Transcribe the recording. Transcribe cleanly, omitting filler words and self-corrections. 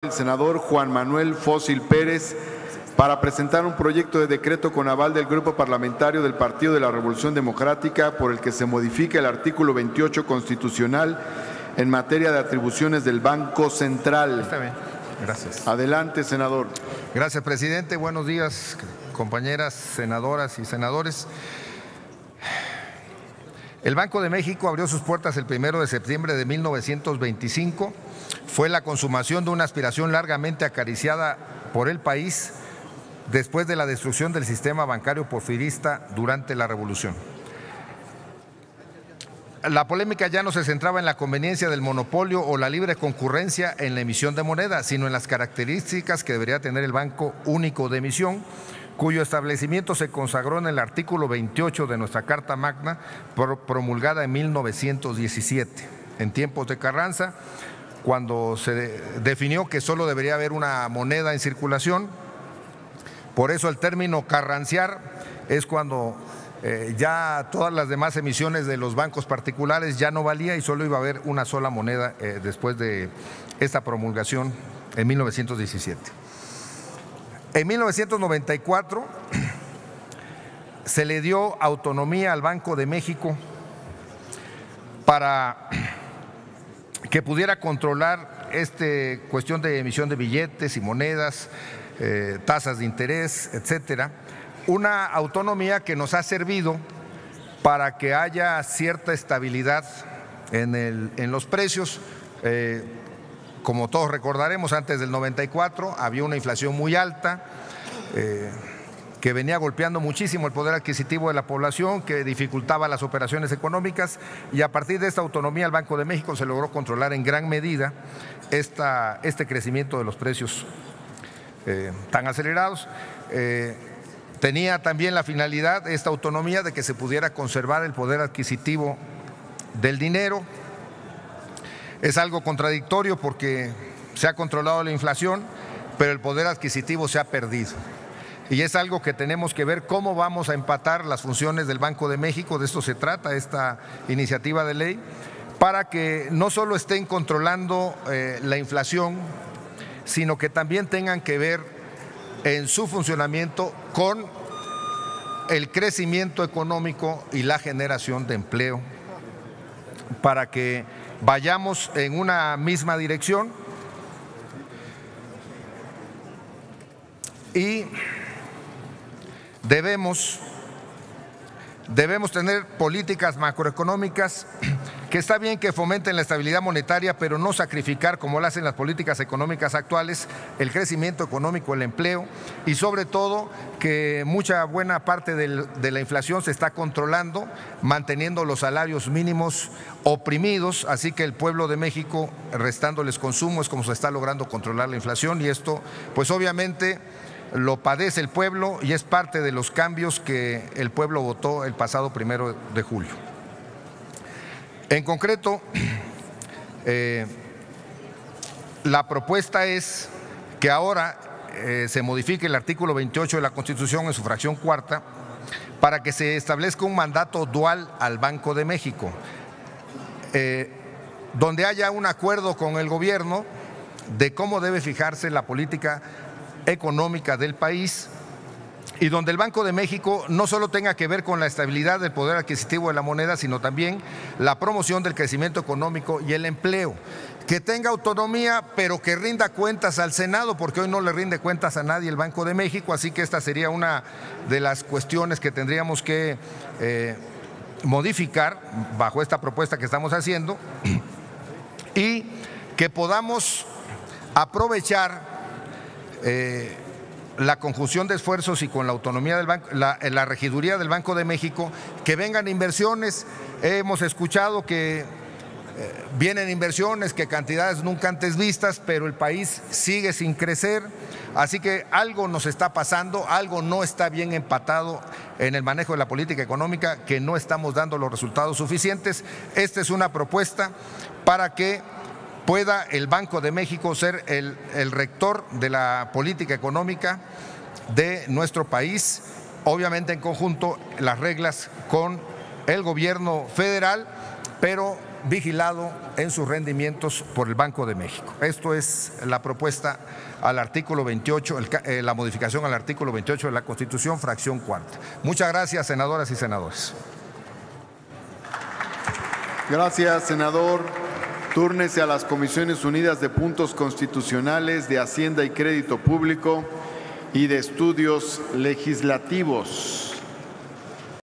El senador Juan Manuel Fósil Pérez para presentar un proyecto de decreto con aval del Grupo Parlamentario del Partido de la Revolución Democrática por el que se modifica el artículo 28 constitucional en materia de atribuciones del Banco Central. Está bien. Gracias. Adelante, senador. Gracias, presidente. Buenos días, compañeras senadoras y senadores. El Banco de México abrió sus puertas el 1 de septiembre de 1925. Fue la consumación de una aspiración largamente acariciada por el país después de la destrucción del sistema bancario porfirista durante la Revolución. La polémica ya no se centraba en la conveniencia del monopolio o la libre concurrencia en la emisión de moneda, sino en las características que debería tener el Banco Único de Emisión, cuyo establecimiento se consagró en el artículo 28 de nuestra Carta Magna, promulgada en 1917, en tiempos de Carranza, cuando se definió que solo debería haber una moneda en circulación. Por eso el término carranciar es cuando ya todas las demás emisiones de los bancos particulares ya no valía y solo iba a haber una sola moneda después de esta promulgación en 1917. En 1994 se le dio autonomía al Banco de México para que pudiera controlar esta cuestión de emisión de billetes y monedas, tasas de interés, etcétera. Una autonomía que nos ha servido para que haya cierta estabilidad en los precios. Como todos recordaremos, antes del 94 había una inflación muy alta que venía golpeando muchísimo el poder adquisitivo de la población, que dificultaba las operaciones económicas, y a partir de esta autonomía el Banco de México se logró controlar en gran medida este crecimiento de los precios tan acelerados. Tenía también la finalidad, esta autonomía, de que se pudiera conservar el poder adquisitivo del dinero. Es algo contradictorio porque se ha controlado la inflación, pero el poder adquisitivo se ha perdido. Y es algo que tenemos que ver cómo vamos a empatar las funciones del Banco de México, de esto se trata esta iniciativa de ley, para que no solo estén controlando la inflación, sino que también tengan que ver en su funcionamiento con el crecimiento económico y la generación de empleo, para que vayamos en una misma dirección y debemos tener políticas macroeconómicas que está bien que fomenten la estabilidad monetaria, pero no sacrificar, como lo hacen las políticas económicas actuales, el crecimiento económico, el empleo, y sobre todo que buena parte de la inflación se está controlando, manteniendo los salarios mínimos oprimidos, así que el pueblo de México, restándoles consumo, es como se está logrando controlar la inflación, y esto pues obviamente lo padece el pueblo y es parte de los cambios que el pueblo votó el pasado 1 de julio. En concreto, la propuesta es que ahora se modifique el artículo 28 de la Constitución en su fracción cuarta para que se establezca un mandato dual al Banco de México, donde haya un acuerdo con el gobierno de cómo debe fijarse la política económica del país, y donde el Banco de México no solo tenga que ver con la estabilidad del poder adquisitivo de la moneda, sino también la promoción del crecimiento económico y el empleo, que tenga autonomía, pero que rinda cuentas al Senado, porque hoy no le rinde cuentas a nadie el Banco de México, así que esta sería una de las cuestiones que tendríamos que modificar bajo esta propuesta que estamos haciendo, y que podamos aprovechar la conjunción de esfuerzos y con la autonomía del banco, la regiduría del Banco de México, que vengan inversiones. Hemos escuchado que vienen inversiones, que cantidades nunca antes vistas, pero el país sigue sin crecer, así que algo nos está pasando, algo no está bien empatado en el manejo de la política económica, que no estamos dando los resultados suficientes. Esta es una propuesta para que pueda el Banco de México ser el rector de la política económica de nuestro país, obviamente en conjunto las reglas con el gobierno federal, pero vigilado en sus rendimientos por el Banco de México. Esto es la propuesta al artículo 28, la modificación al artículo 28 de la Constitución, fracción cuarta. Muchas gracias, senadoras y senadores. Gracias, senador. Túrnese a las Comisiones Unidas de Puntos Constitucionales, de Hacienda y Crédito Público y de Estudios Legislativos.